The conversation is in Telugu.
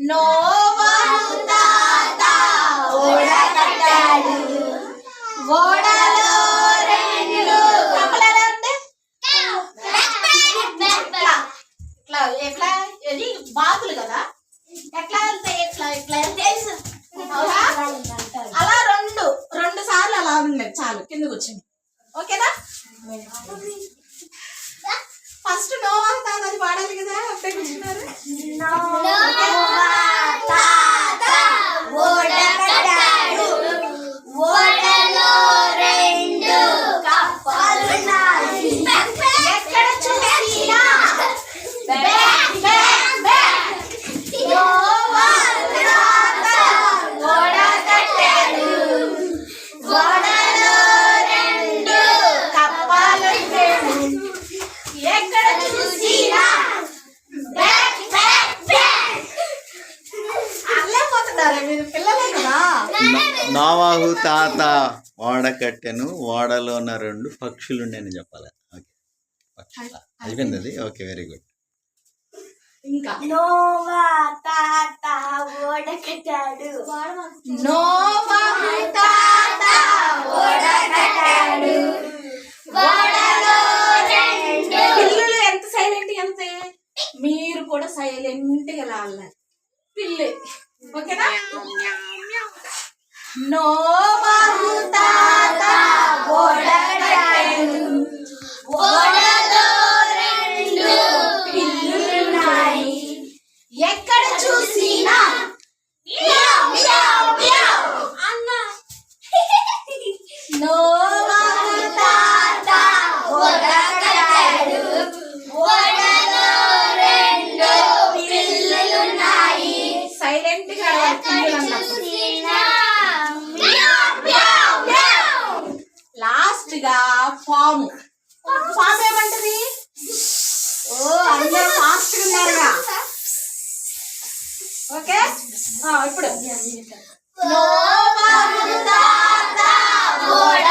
నోవాహు తాత ఓడ కట్టాడు. ఓడలో రెండు కప్పలు ఎలా ఉంటాయి? ఇట్లా ఎట్లా ఇది బాతులు కదా, ఎట్లా వెళ్తాయి? ఎట్లా ఇట్లా అలా రెండు సార్లు అలా ఉన్నాయి. చాలు, కింద కూర్చోండి. ఓకేనా? ఫస్ట్ నోవాహు తాత అది పాడాలి కదా, అప్పుడే కూర్చున్నారు. ఎక్కడ చూసినా నోవాహు తాత ఓడ కట్టెను, ఓడలో ఉన్న రెండు పక్షులు ఉండని చెప్పాలి. ఓకే, అయిపోయింది అది. Okay, very good. ఇంకా నోవాహు తాత ఓడ కట్టాడు. నోవాహు తాత ఓడ కట్టాడు. ఓడలో రెండు పిల్లులు ఎంత సైలెంట్ అంతే, మీరు కూడా సైలెంట్ గా లాగాలి పిల్లి. ఓకేనా? నోవాహు తాత ఓడ కట్టాడు. ఓడలో రెండు పిల్లులున్నాయి. ఎక్కడ చూసినా నోవాహు తాత ఓడ కట్టాడు. ఓడలో రెండు పిల్లులున్నాయి. సైలెంట్ గా లాస్ట్ గా పాము. పాము ఏమంటది? ఓ, అందరూ ఫాస్ట్ గా ఉన్నారుగా. ఓకే, ఇప్పుడు నోవాహు తాత ఓడ